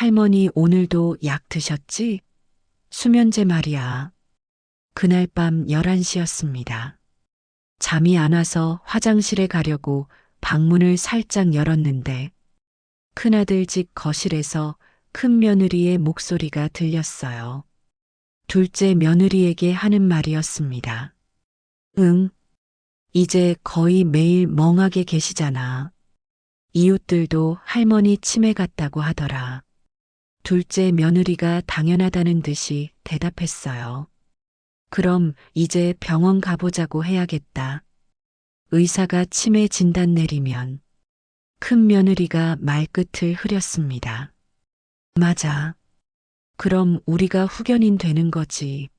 할머니 오늘도 약 드셨지? 수면제 말이야. 그날 밤 11시였습니다. 잠이 안 와서 화장실에 가려고 방문을 살짝 열었는데 큰아들 집 거실에서 큰 며느리의 목소리가 들렸어요. 둘째 며느리에게 하는 말이었습니다. 응, 이제 거의 매일 멍하게 계시잖아. 이웃들도 할머니 치매 같다고 하더라. 둘째 며느리가 당연하다는 듯이 대답했어요. 그럼 이제 병원 가보자고 해야겠다. 의사가 치매 진단 내리면 큰 며느리가 말끝을 흐렸습니다. 맞아. 그럼 우리가 후견인 되는 거지.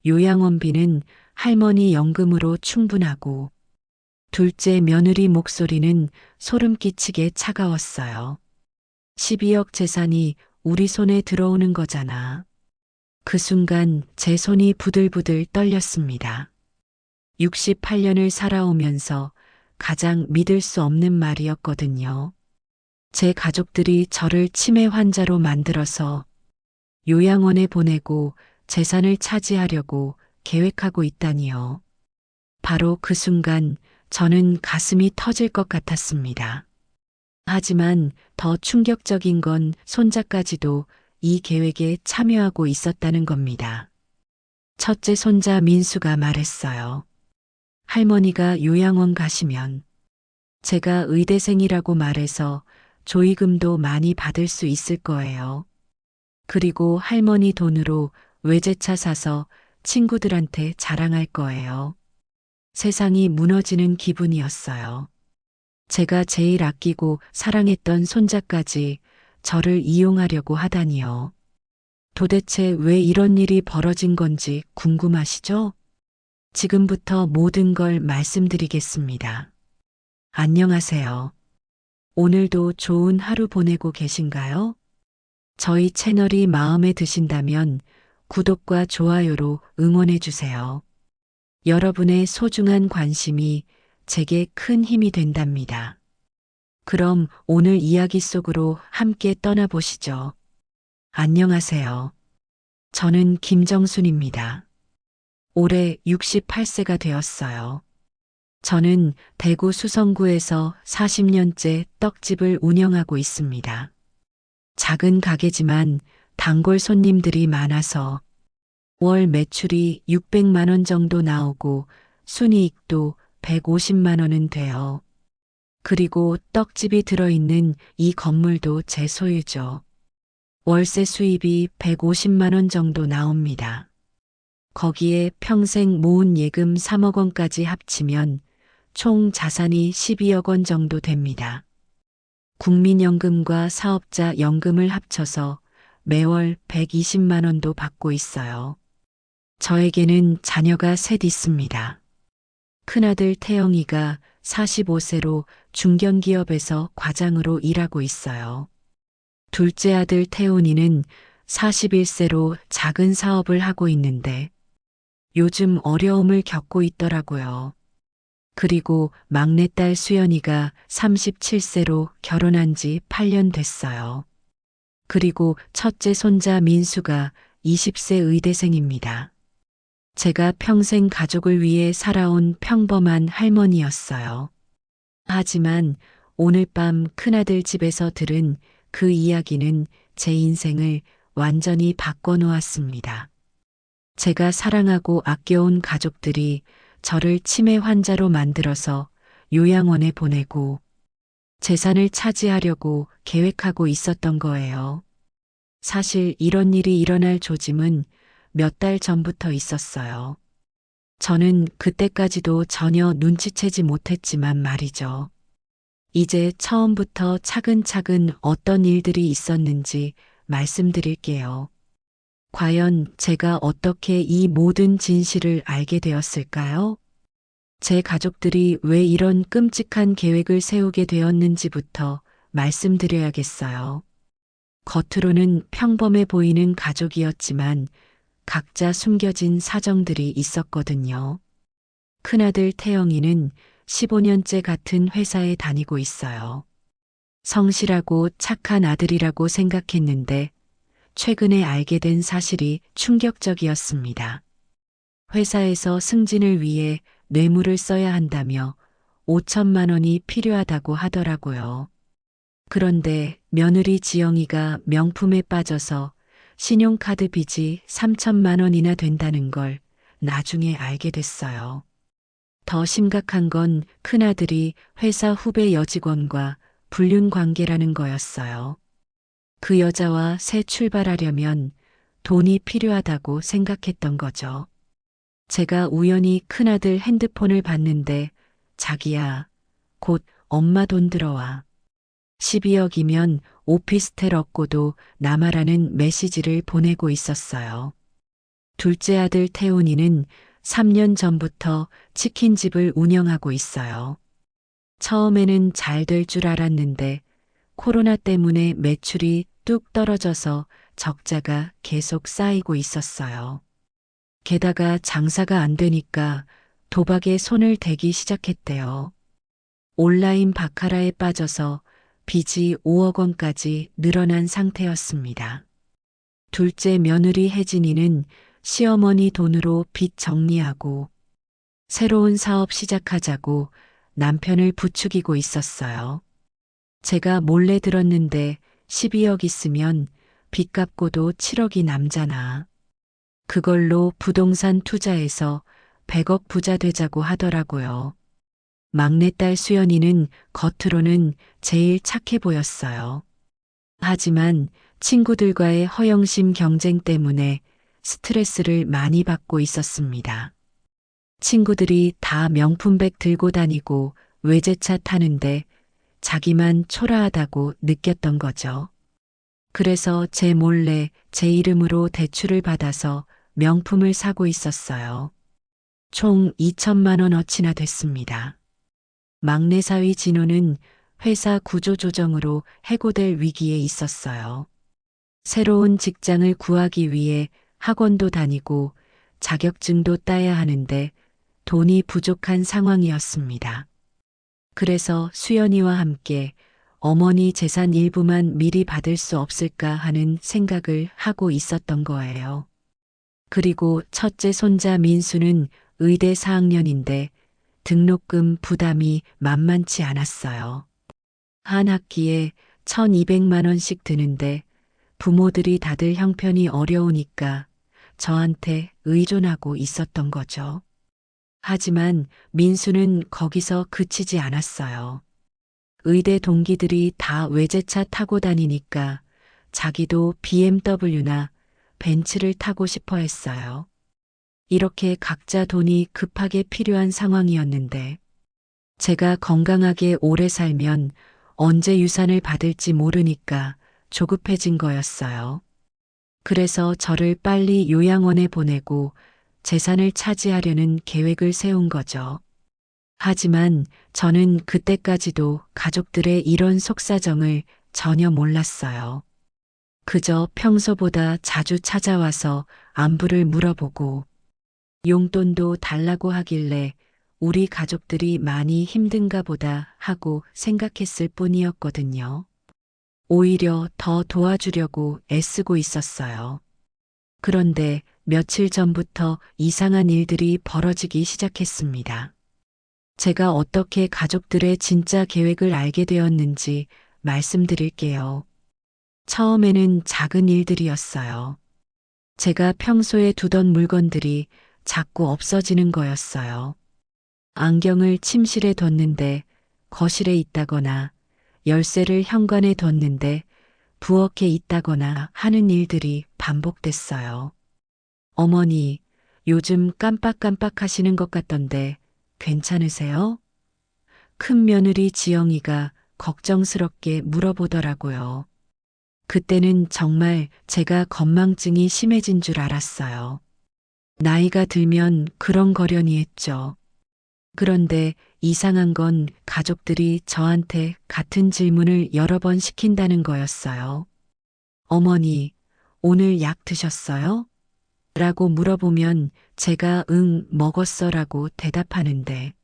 요양원비는 할머니 연금으로 충분하고 둘째 며느리 목소리는 소름 끼치게 차가웠어요. 12억 재산이 우리 손에 들어오는 거잖아. 그 순간 제 손이 부들부들 떨렸습니다. 68년을 살아오면서 가장 믿을 수 없는 말이었거든요. 제 가족들이 저를 치매 환자로 만들어서 요양원에 보내고 재산을 차지하려고 계획하고 있다니요. 바로 그 순간 저는 가슴이 터질 것 같았습니다. 하지만 더 충격적인 건 손자까지도 이 계획에 참여하고 있었다는 겁니다. 첫째 손자 민수가 말했어요. 할머니가 요양원 가시면 제가 의대생이라고 말해서 조의금도 많이 받을 수 있을 거예요. 그리고 할머니 돈으로 외제차 사서 친구들한테 자랑할 거예요. 세상이 무너지는 기분이었어요. 제가 제일 아끼고 사랑했던 손자까지 저를 이용하려고 하다니요. 도대체 왜 이런 일이 벌어진 건지 궁금하시죠? 지금부터 모든 걸 말씀드리겠습니다. 안녕하세요. 오늘도 좋은 하루 보내고 계신가요? 저희 채널이 마음에 드신다면 구독과 좋아요로 응원해 주세요. 여러분의 소중한 관심이 제게 큰 힘이 된답니다. 그럼 오늘 이야기 속으로 함께 떠나보시죠. 안녕하세요. 저는 김정순입니다. 올해 68세가 되었어요. 저는 대구 수성구에서 40년째 떡집을 운영하고 있습니다. 작은 가게지만 단골 손님들이 많아서 월 매출이 600만 원 정도 나오고 순이익도 150만 원은 돼요. 그리고 떡집이 들어있는 이 건물도 제 소유죠. 월세 수입이 150만 원 정도 나옵니다. 거기에 평생 모은 예금 3억 원까지 합치면 총 자산이 12억 원 정도 됩니다. 국민연금과 사업자 연금을 합쳐서 매월 120만 원도 받고 있어요. 저에게는 자녀가 셋 있습니다. 큰아들 태영이가 45세로 중견기업에서 과장으로 일하고 있어요. 둘째 아들 태훈이는 41세로 작은 사업을 하고 있는데 요즘 어려움을 겪고 있더라고요. 그리고 막내딸 수연이가 37세로 결혼한 지 8년 됐어요. 그리고 첫째 손자 민수가 20세 의대생입니다. 제가 평생 가족을 위해 살아온 평범한 할머니였어요. 하지만 오늘 밤 큰아들 집에서 들은 그 이야기는 제 인생을 완전히 바꿔놓았습니다. 제가 사랑하고 아껴온 가족들이 저를 치매 환자로 만들어서 요양원에 보내고 재산을 차지하려고 계획하고 있었던 거예요. 사실 이런 일이 일어날 조짐은 몇 달 전부터 있었어요. 저는 그때까지도 전혀 눈치채지 못했지만 말이죠. 이제 처음부터 차근차근 어떤 일들이 있었는지 말씀드릴게요. 과연 제가 어떻게 이 모든 진실을 알게 되었을까요? 제 가족들이 왜 이런 끔찍한 계획을 세우게 되었는지부터 말씀드려야겠어요. 겉으로는 평범해 보이는 가족이었지만 각자 숨겨진 사정들이 있었거든요. 큰아들 태영이는 15년째 같은 회사에 다니고 있어요. 성실하고 착한 아들이라고 생각했는데 최근에 알게 된 사실이 충격적이었습니다. 회사에서 승진을 위해 뇌물을 써야 한다며 5천만 원이 필요하다고 하더라고요. 그런데 며느리 지영이가 명품에 빠져서 신용카드 빚이 3천만 원이나 된다는 걸 나중에 알게 됐어요. 더 심각한 건 큰아들이 회사 후배 여직원과 불륜 관계라는 거였어요. 그 여자와 새 출발하려면 돈이 필요하다고 생각했던 거죠. 제가 우연히 큰아들 핸드폰을 봤는데 자기야, 곧 엄마 돈 들어와. 12억이면 오피스텔 얻고도 남아라는 메시지를 보내고 있었어요. 둘째 아들 태훈이는 3년 전부터 치킨집을 운영하고 있어요. 처음에는 잘 될 줄 알았는데 코로나 때문에 매출이 뚝 떨어져서 적자가 계속 쌓이고 있었어요. 게다가 장사가 안 되니까 도박에 손을 대기 시작했대요. 온라인 바카라에 빠져서 빚이 5억 원까지 늘어난 상태였습니다. 둘째 며느리 혜진이는 시어머니 돈으로 빚 정리하고 새로운 사업 시작하자고 남편을 부추기고 있었어요. 제가 몰래 들었는데 12억 있으면 빚 갚고도 7억이 남잖아. 그걸로 부동산 투자해서 100억 부자 되자고 하더라고요. 막내딸 수연이는 겉으로는 제일 착해 보였어요. 하지만 친구들과의 허영심 경쟁 때문에 스트레스를 많이 받고 있었습니다. 친구들이 다 명품백 들고 다니고 외제차 타는데 자기만 초라하다고 느꼈던 거죠. 그래서 제 몰래 제 이름으로 대출을 받아서 명품을 사고 있었어요. 총 2천만 원어치나 됐습니다. 막내 사위 진호는 회사 구조조정으로 해고될 위기에 있었어요. 새로운 직장을 구하기 위해 학원도 다니고 자격증도 따야 하는데 돈이 부족한 상황이었습니다. 그래서 수연이와 함께 어머니 재산 일부만 미리 받을 수 없을까 하는 생각을 하고 있었던 거예요. 그리고 첫째 손자 민수는 의대 4학년인데 등록금 부담이 만만치 않았어요. 한 학기에 1,200만 원씩 드는데 부모들이 다들 형편이 어려우니까 저한테 의존하고 있었던 거죠. 하지만 민수는 거기서 그치지 않았어요. 의대 동기들이 다 외제차 타고 다니니까 자기도 BMW나 벤츠를 타고 싶어 했어요. 이렇게 각자 돈이 급하게 필요한 상황이었는데 제가 건강하게 오래 살면 언제 유산을 받을지 모르니까 조급해진 거였어요. 그래서 저를 빨리 요양원에 보내고 재산을 차지하려는 계획을 세운 거죠. 하지만 저는 그때까지도 가족들의 이런 속사정을 전혀 몰랐어요. 그저 평소보다 자주 찾아와서 안부를 물어보고 용돈도 달라고 하길래 우리 가족들이 많이 힘든가 보다 하고 생각했을 뿐이었거든요. 오히려 더 도와주려고 애쓰고 있었어요. 그런데 며칠 전부터 이상한 일들이 벌어지기 시작했습니다. 제가 어떻게 가족들의 진짜 계획을 알게 되었는지 말씀드릴게요. 처음에는 작은 일들이었어요. 제가 평소에 두던 물건들이 자꾸 없어지는 거였어요. 안경을 침실에 뒀는데 거실에 있다거나 열쇠를 현관에 뒀는데 부엌에 있다거나 하는 일들이 반복됐어요. 어머니, 요즘 깜빡깜빡 하시는 것 같던데 괜찮으세요? 큰 며느리 지영이가 걱정스럽게 물어보더라고요. 그때는 정말 제가 건망증이 심해진 줄 알았어요. 나이가 들면 그런 거려니 했죠. 그런데 이상한 건 가족들이 저한테 같은 질문을 여러 번 시킨다는 거였어요. 어머니, 오늘 약 드셨어요? 라고 물어보면 제가 응, 먹었어 라고 대답하는데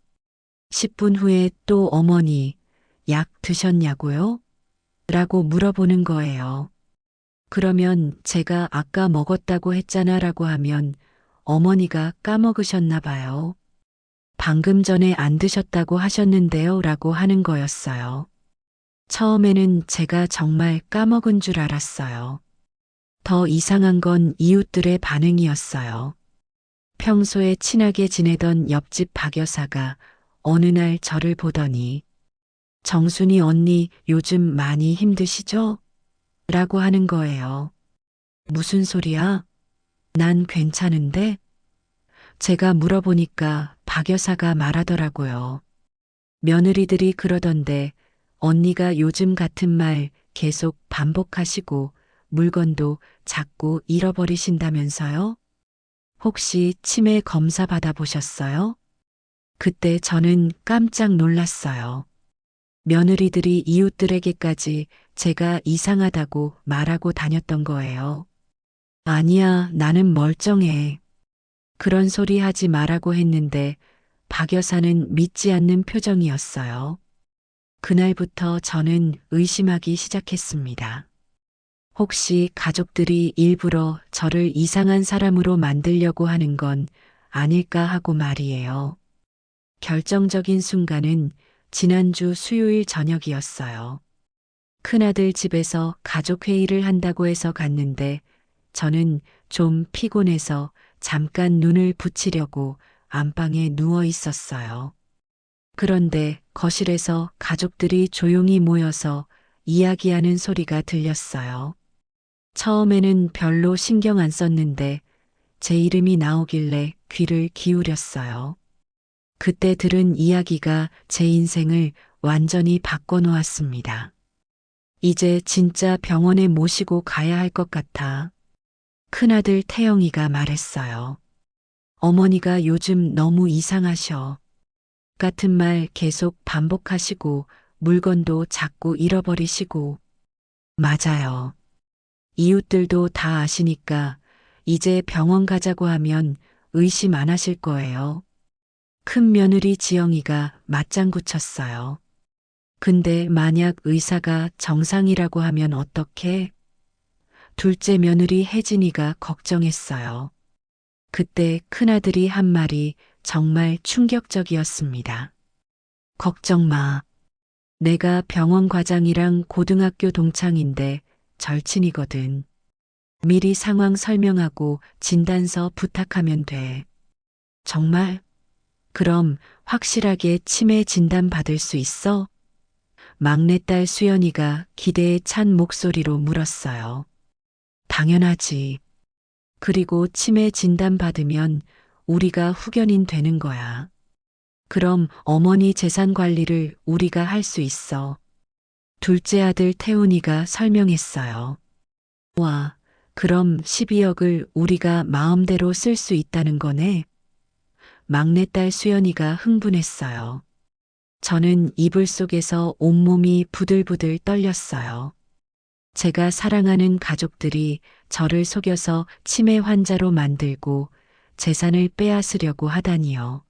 10분 후에 또 어머니, 약 드셨냐고요? 라고 물어보는 거예요. 그러면 제가 아까 먹었다고 했잖아 라고 하면 어머니가 까먹으셨나 봐요. 방금 전에 안 드셨다고 하셨는데요 라고 하는 거였어요. 처음에는 제가 정말 까먹은 줄 알았어요. 더 이상한 건 이웃들의 반응이었어요. 평소에 친하게 지내던 옆집 박 여사가 어느 날 저를 보더니 정순이 언니 요즘 많이 힘드시죠? 라고 하는 거예요. 무슨 소리야? 난 괜찮은데? 제가 물어보니까 박 여사가 말하더라고요. 며느리들이 그러던데 언니가 요즘 같은 말 계속 반복하시고 물건도 자꾸 잃어버리신다면서요? 혹시 치매 검사 받아보셨어요? 그때 저는 깜짝 놀랐어요. 며느리들이 이웃들에게까지 제가 이상하다고 말하고 다녔던 거예요. 아니야, 나는 멀쩡해. 그런 소리 하지 말라고 했는데 박 여사는 믿지 않는 표정이었어요. 그날부터 저는 의심하기 시작했습니다. 혹시 가족들이 일부러 저를 이상한 사람으로 만들려고 하는 건 아닐까 하고 말이에요. 결정적인 순간은 지난주 수요일 저녁이었어요. 큰아들 집에서 가족회의를 한다고 해서 갔는데 저는 좀 피곤해서 잠깐 눈을 붙이려고 안방에 누워 있었어요. 그런데 거실에서 가족들이 조용히 모여서 이야기하는 소리가 들렸어요. 처음에는 별로 신경 안 썼는데 제 이름이 나오길래 귀를 기울였어요. 그때 들은 이야기가 제 인생을 완전히 바꿔놓았습니다. 이제 진짜 병원에 모시고 가야 할 것 같아. 큰아들 태영이가 말했어요. 어머니가 요즘 너무 이상하셔. 같은 말 계속 반복하시고 물건도 자꾸 잃어버리시고. 맞아요. 이웃들도 다 아시니까 이제 병원 가자고 하면 의심 안 하실 거예요. 큰 며느리 지영이가 맞장구 쳤어요. 근데 만약 의사가 정상이라고 하면 어떡해? 둘째 며느리 혜진이가 걱정했어요. 그때 큰아들이 한 말이 정말 충격적이었습니다. 걱정 마. 내가 병원 과장이랑 고등학교 동창인데 절친이거든. 미리 상황 설명하고 진단서 부탁하면 돼. 정말? 그럼 확실하게 치매 진단 받을 수 있어? 막내딸 수연이가 기대에 찬 목소리로 물었어요. 당연하지. 그리고 치매 진단 받으면 우리가 후견인 되는 거야. 그럼 어머니 재산 관리를 우리가 할 수 있어. 둘째 아들 태훈이가 설명했어요. 와, 그럼 12억을 우리가 마음대로 쓸 수 있다는 거네? 막내딸 수연이가 흥분했어요. 저는 이불 속에서 온몸이 부들부들 떨렸어요. 제가 사랑하는 가족들이 저를 속여서 치매 환자로 만들고 재산을 빼앗으려고 하다니요.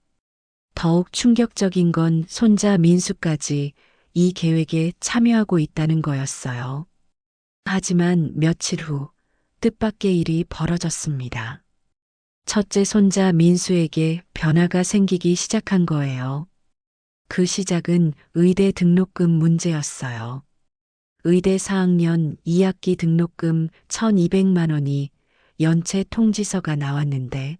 더욱 충격적인 건 손자 민수까지 이 계획에 참여하고 있다는 거였어요. 하지만 며칠 후 뜻밖의 일이 벌어졌습니다. 첫째 손자 민수에게 변화가 생기기 시작한 거예요. 그 시작은 의대 등록금 문제였어요. 의대 4학년 2학기 등록금 1,200만 원이 연체 통지서가 나왔는데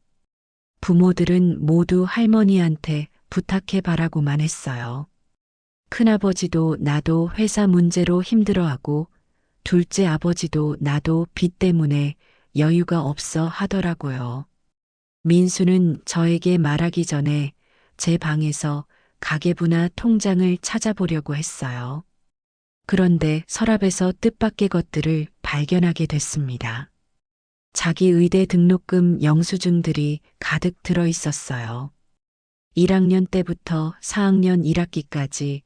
부모들은 모두 할머니한테 부탁해봐라고만 했어요. 큰아버지도 나도 회사 문제로 힘들어하고 둘째 아버지도 나도 빚 때문에 여유가 없어 하더라고요. 민수는 저에게 말하기 전에 제 방에서 가계부나 통장을 찾아보려고 했어요. 그런데 서랍에서 뜻밖의 것들을 발견하게 됐습니다. 자기 의대 등록금 영수증들이 가득 들어 있었어요. 1학년 때부터 4학년 1학기까지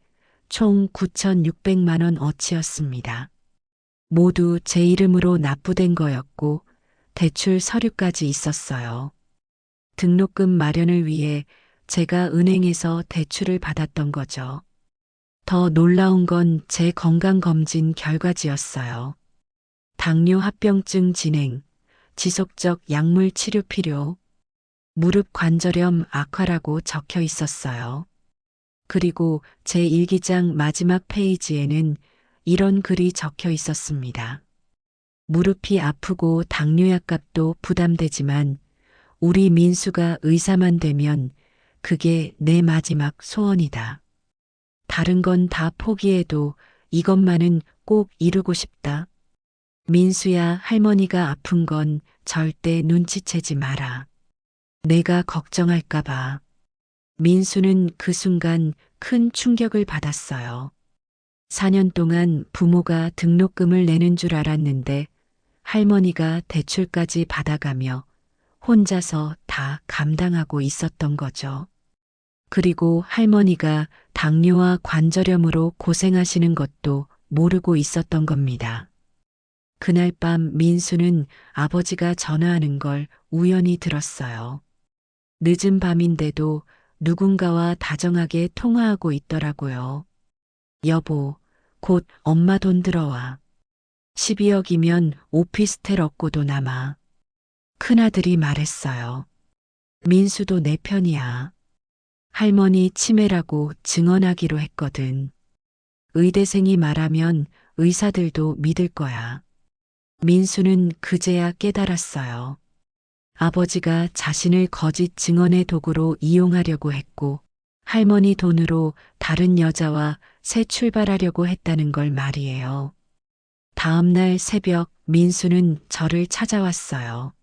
총 9,600만 원 어치였습니다. 모두 제 이름으로 납부된 거였고 대출 서류까지 있었어요. 등록금 마련을 위해 제가 은행에서 대출을 받았던 거죠. 더 놀라운 건 제 건강검진 결과지였어요. 당뇨 합병증 진행, 지속적 약물 치료 필요, 무릎 관절염 악화라고 적혀 있었어요. 그리고 제 일기장 마지막 페이지에는 이런 글이 적혀 있었습니다. 무릎이 아프고 당뇨약 값도 부담되지만 우리 민수가 의사만 되면 그게 내 마지막 소원이다. 다른 건 다 포기해도 이것만은 꼭 이루고 싶다. 민수야, 할머니가 아픈 건 절대 눈치채지 마라. 내가 걱정할까봐. 민수는 그 순간 큰 충격을 받았어요. 4년 동안 부모가 등록금을 내는 줄 알았는데 할머니가 대출까지 받아가며 혼자서 다 감당하고 있었던 거죠. 그리고 할머니가 당뇨와 관절염으로 고생하시는 것도 모르고 있었던 겁니다. 그날 밤 민수는 아버지가 전화하는 걸 우연히 들었어요. 늦은 밤인데도 누군가와 다정하게 통화하고 있더라고요. 여보, 곧 엄마 돈 들어와. 12억이면 오피스텔 얻고도 남아. 큰아들이 말했어요. 민수도 내 편이야. 할머니 치매라고 증언하기로 했거든. 의대생이 말하면 의사들도 믿을 거야. 민수는 그제야 깨달았어요. 아버지가 자신을 거짓 증언의 도구로 이용하려고 했고 할머니 돈으로 다른 여자와 새 출발하려고 했다는 걸 말이에요. 다음 날 새벽 민수는 저를 찾아왔어요.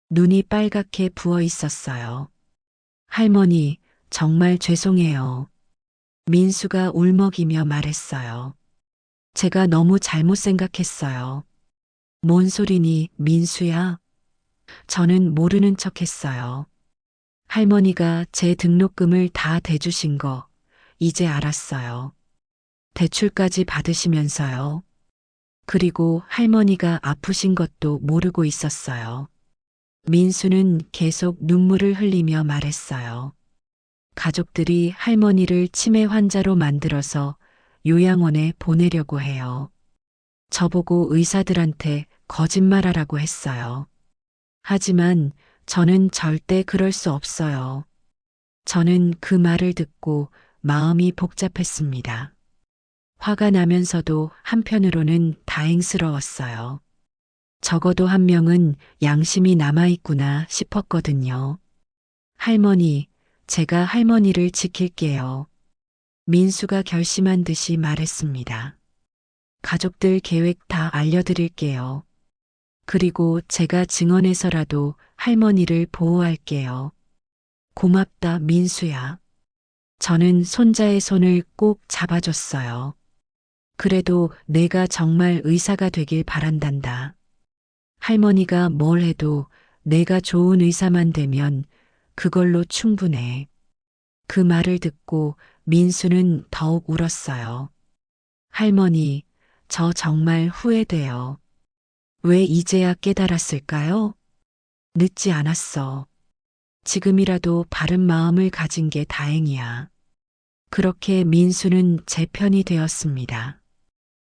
눈이 빨갛게 부어 있었어요. 할머니, 정말 죄송해요. 민수가 울먹이며 말했어요. 제가 너무 잘못 생각했어요. 뭔 소리니, 민수야? 저는 모르는 척 했어요. 할머니가 제 등록금을 다 대주신 거, 이제 알았어요. 대출까지 받으시면서요. 그리고 할머니가 아프신 것도 모르고 있었어요. 민수는 계속 눈물을 흘리며 말했어요. 가족들이 할머니를 치매 환자로 만들어서 요양원에 보내려고 해요. 저보고 의사들한테 거짓말하라고 했어요. 하지만 저는 절대 그럴 수 없어요. 저는 그 말을 듣고 마음이 복잡했습니다. 화가 나면서도 한편으로는 다행스러웠어요. 적어도 한 명은 양심이 남아있구나 싶었거든요. 할머니, 제가 할머니를 지킬게요. 민수가 결심한 듯이 말했습니다. 가족들 계획 다 알려드릴게요. 그리고 제가 증언해서라도 할머니를 보호할게요. 고맙다, 민수야. 저는 손자의 손을 꼭 잡아줬어요. 그래도 내가 정말 의사가 되길 바란단다. 할머니가 뭘 해도 내가 좋은 의사만 되면 그걸로 충분해. 그 말을 듣고 민수는 더욱 울었어요. 할머니, 저 정말 후회돼요. 왜 이제야 깨달았을까요? 늦지 않았어. 지금이라도 바른 마음을 가진 게 다행이야. 그렇게 민수는 제 편이 되었습니다.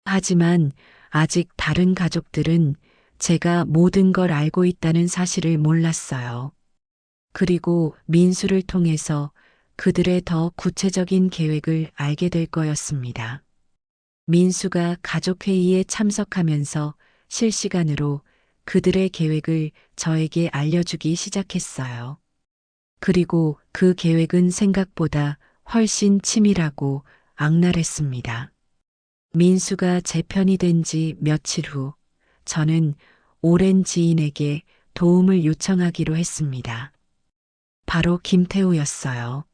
하지만 아직 다른 가족들은 제가 모든 걸 알고 있다는 사실을 몰랐어요. 그리고 민수를 통해서 그들의 더 구체적인 계획을 알게 될 거였습니다. 민수가 가족회의에 참석하면서 실시간으로 그들의 계획을 저에게 알려주기 시작했어요. 그리고 그 계획은 생각보다 훨씬 치밀하고 악랄했습니다. 민수가 제 편이 된 지 며칠 후, 저는 오랜 지인에게 도움을 요청하기로 했습니다. 바로 김태우였어요.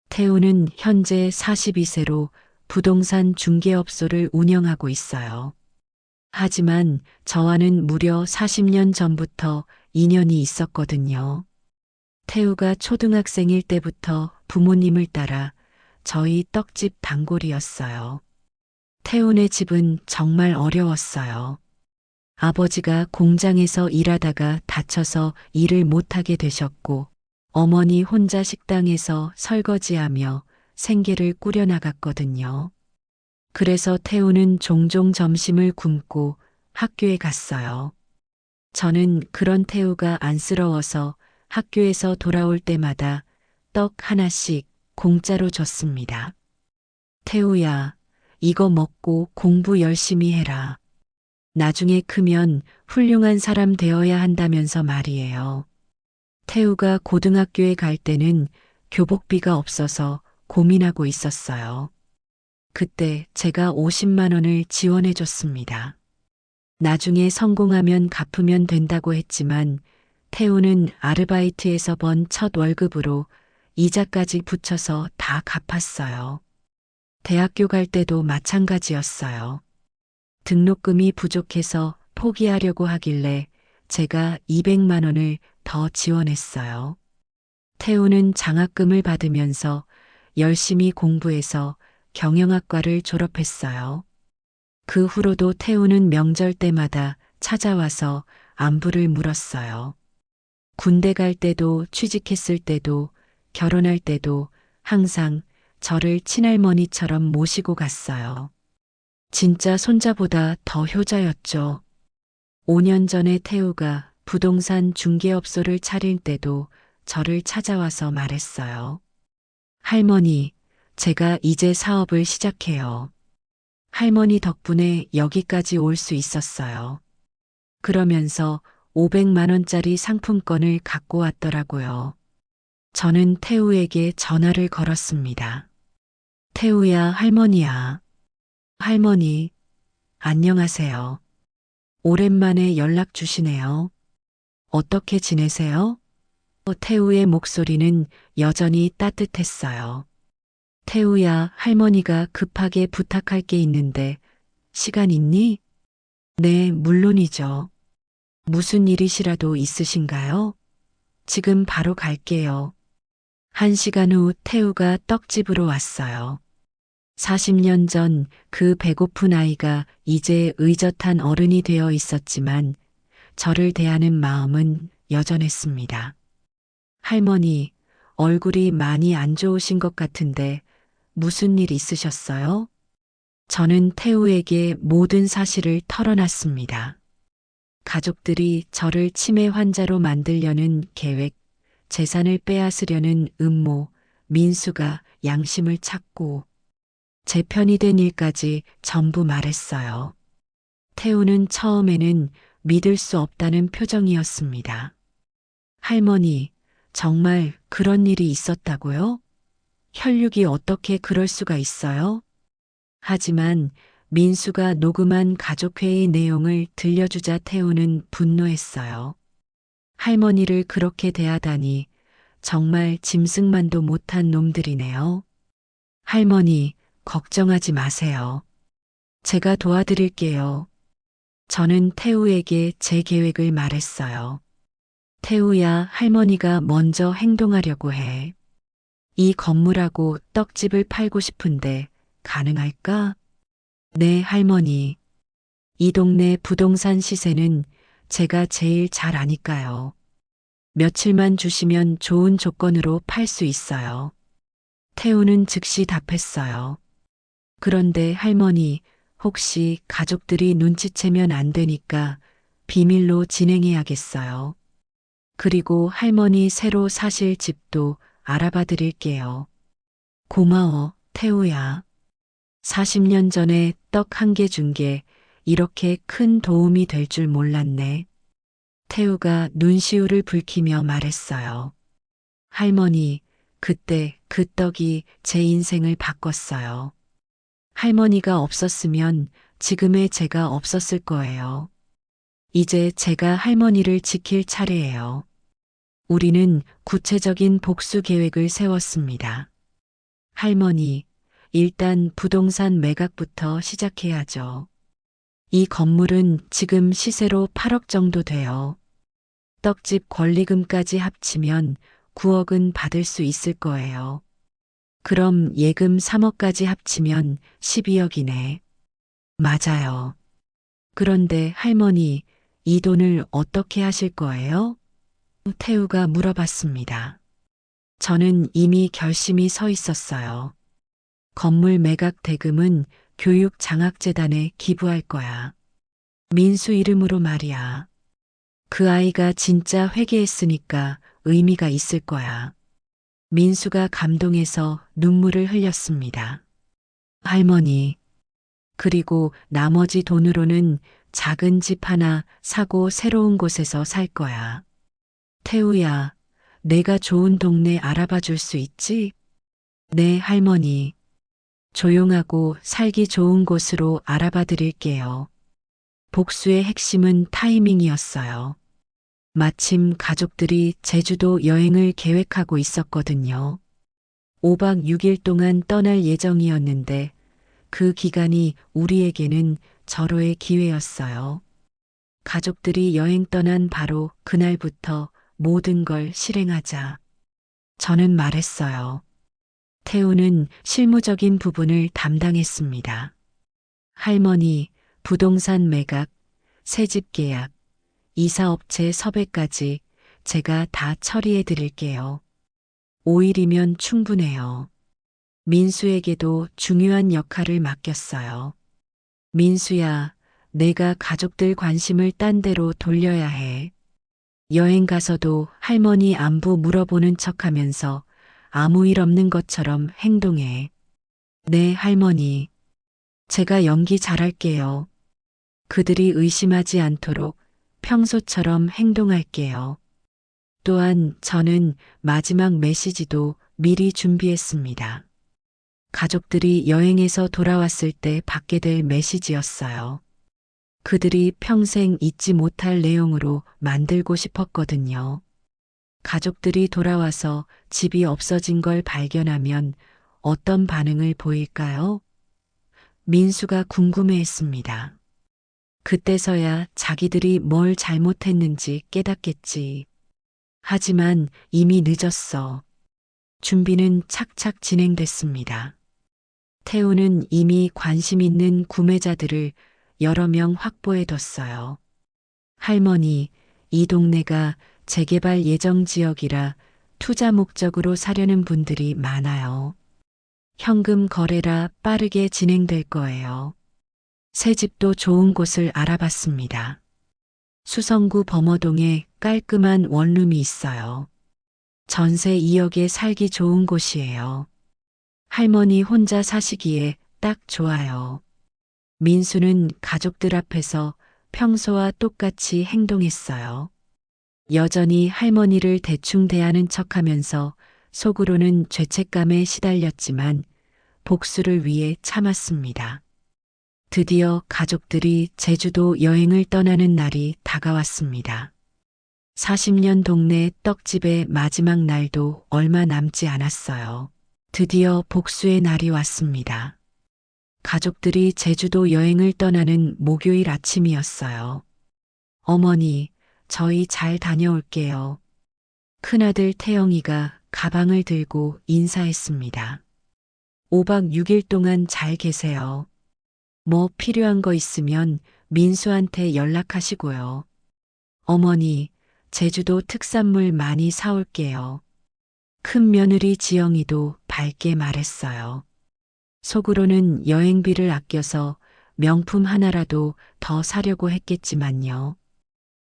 태우는 현재 42세로 부동산 중개업소를 운영하고 있어요. 하지만 저와는 무려 40년 전부터 인연이 있었거든요. 태우가 초등학생일 때부터 부모님을 따라 저희 떡집 단골이었어요. 태우네 집은 정말 어려웠어요. 아버지가 공장에서 일하다가 다쳐서 일을 못하게 되셨고, 어머니 혼자 식당에서 설거지하며 생계를 꾸려나갔거든요. 그래서 태우는 종종 점심을 굶고 학교에 갔어요. 저는 그런 태우가 안쓰러워서 학교에서 돌아올 때마다 떡 하나씩 공짜로 줬습니다. 태우야, 이거 먹고 공부 열심히 해라. 나중에 크면 훌륭한 사람 되어야 한다면서 말이에요. 태우가 고등학교에 갈 때는 교복비가 없어서 고민하고 있었어요. 그때 제가 50만 원을 지원해 줬습니다. 나중에 성공하면 갚으면 된다고 했지만 태우는 아르바이트에서 번 첫 월급으로 이자까지 붙여서 다 갚았어요. 대학교 갈 때도 마찬가지였어요. 등록금이 부족해서 포기하려고 하길래 제가 200만 원을 더 지원했어요. 태우는 장학금을 받으면서 열심히 공부해서 경영학과를 졸업했어요. 그 후로도 태우는 명절 때마다 찾아와서 안부를 물었어요. 군대 갈 때도 취직했을 때도 결혼할 때도 항상 저를 친할머니처럼 모시고 갔어요. 진짜 손자보다 더 효자였죠. 5년 전에 태우가 부동산 중개업소를 차릴 때도 저를 찾아와서 말했어요. 할머니, 제가 이제 사업을 시작해요. 할머니 덕분에 여기까지 올 수 있었어요. 그러면서 500만 원짜리 상품권을 갖고 왔더라고요. 저는 태우에게 전화를 걸었습니다. 태우야, 할머니야. 할머니, 안녕하세요. 오랜만에 연락 주시네요. 어떻게 지내세요? 태우의 목소리는 여전히 따뜻했어요. 태우야, 할머니가 급하게 부탁할 게 있는데 시간 있니? 네, 물론이죠. 무슨 일이시라도 있으신가요? 지금 바로 갈게요. 1시간 후 태우가 떡집으로 왔어요. 40년 전 그 배고픈 아이가 이제 의젓한 어른이 되어 있었지만 저를 대하는 마음은 여전했습니다. 할머니, 얼굴이 많이 안 좋으신 것 같은데 무슨 일 있으셨어요? 저는 태우에게 모든 사실을 털어놨습니다. 가족들이 저를 치매 환자로 만들려는 계획, 재산을 빼앗으려는 음모, 민수가 양심을 찾고 제 편이 된 일까지 전부 말했어요. 태우는 처음에는 믿을 수 없다는 표정이었습니다. 할머니, 정말 그런 일이 있었다고요? 혈육이 어떻게 그럴 수가 있어요? 하지만 민수가 녹음한 가족회의 내용을 들려주자 태우는 분노했어요. 할머니를 그렇게 대하다니 정말 짐승만도 못한 놈들이네요. 할머니, 걱정하지 마세요. 제가 도와드릴게요. 저는 태우에게 제 계획을 말했어요. 태우야, 할머니가 먼저 행동하려고 해. 이 건물하고 떡집을 팔고 싶은데 가능할까? 네, 할머니. 이 동네 부동산 시세는 제가 제일 잘 아니까요. 며칠만 주시면 좋은 조건으로 팔 수 있어요. 태우는 즉시 답했어요. 그런데 할머니, 혹시 가족들이 눈치채면 안 되니까 비밀로 진행해야겠어요. 그리고 할머니 새로 사실 집도 알아봐 드릴게요. 고마워, 태우야. 40년 전에 떡 한 개 준 게 이렇게 큰 도움이 될 줄 몰랐네. 태우가 눈시울을 붉히며 말했어요. 할머니, 그때 그 떡이 제 인생을 바꿨어요. 할머니가 없었으면 지금의 제가 없었을 거예요. 이제 제가 할머니를 지킬 차례예요. 우리는 구체적인 복수 계획을 세웠습니다. 할머니, 일단 부동산 매각부터 시작해야죠. 이 건물은 지금 시세로 8억 정도 돼요. 떡집 권리금까지 합치면 9억은 받을 수 있을 거예요. 그럼 예금 3억까지 합치면 12억이네. 맞아요. 그런데 할머니, 이 돈을 어떻게 하실 거예요? 태우가 물어봤습니다. 저는 이미 결심이 서 있었어요. 건물 매각 대금은 교육장학재단에 기부할 거야. 민수 이름으로 말이야. 그 아이가 진짜 회개했으니까 의미가 있을 거야. 민수가 감동해서 눈물을 흘렸습니다. 할머니, 그리고 나머지 돈으로는 작은 집 하나 사고 새로운 곳에서 살 거야. 태우야, 내가 좋은 동네 알아봐 줄 수 있지? 네, 할머니. 조용하고 살기 좋은 곳으로 알아봐 드릴게요. 복수의 핵심은 타이밍이었어요. 마침 가족들이 제주도 여행을 계획하고 있었거든요. 5박 6일 동안 떠날 예정이었는데 그 기간이 우리에게는 절호의 기회였어요. 가족들이 여행 떠난 바로 그날부터 모든 걸 실행하자. 저는 말했어요. 태우는 실무적인 부분을 담당했습니다. 할머니, 부동산 매각, 새집 계약, 이사업체 섭외까지 제가 다 처리해 드릴게요. 5일이면 충분해요. 민수에게도 중요한 역할을 맡겼어요. 민수야, 내가 가족들 관심을 딴 데로 돌려야 해. 여행 가서도 할머니 안부 물어보는 척 하면서 아무 일 없는 것처럼 행동해. 네, 할머니. 제가 연기 잘할게요. 그들이 의심하지 않도록 평소처럼 행동할게요. 또한 저는 마지막 메시지도 미리 준비했습니다. 가족들이 여행에서 돌아왔을 때 받게 될 메시지였어요. 그들이 평생 잊지 못할 내용으로 만들고 싶었거든요. 가족들이 돌아와서 집이 없어진 걸 발견하면 어떤 반응을 보일까요? 민수가 궁금해했습니다. 그때서야 자기들이 뭘 잘못했는지 깨닫겠지. 하지만 이미 늦었어. 준비는 착착 진행됐습니다. 태우는 이미 관심 있는 구매자들을 여러 명 확보해뒀어요. 할머니, 이 동네가 재개발 예정 지역이라 투자 목적으로 사려는 분들이 많아요. 현금 거래라 빠르게 진행될 거예요. 새 집도 좋은 곳을 알아봤습니다. 수성구 범어동에 깔끔한 원룸이 있어요. 전세 2억에 살기 좋은 곳이에요. 할머니 혼자 사시기에 딱 좋아요. 민수는 가족들 앞에서 평소와 똑같이 행동했어요. 여전히 할머니를 대충 대하는 척하면서 속으로는 죄책감에 시달렸지만 복수를 위해 참았습니다. 드디어 가족들이 제주도 여행을 떠나는 날이 다가왔습니다. 40년 동네 떡집의 마지막 날도 얼마 남지 않았어요. 드디어 복수의 날이 왔습니다. 가족들이 제주도 여행을 떠나는 목요일 아침이었어요. 어머니, 저희 잘 다녀올게요. 큰아들 태영이가 가방을 들고 인사했습니다. 5박 6일 동안 잘 계세요. 뭐 필요한 거 있으면 민수한테 연락하시고요. 어머니, 제주도 특산물 많이 사올게요. 큰 며느리 지영이도 밝게 말했어요. 속으로는 여행비를 아껴서 명품 하나라도 더 사려고 했겠지만요.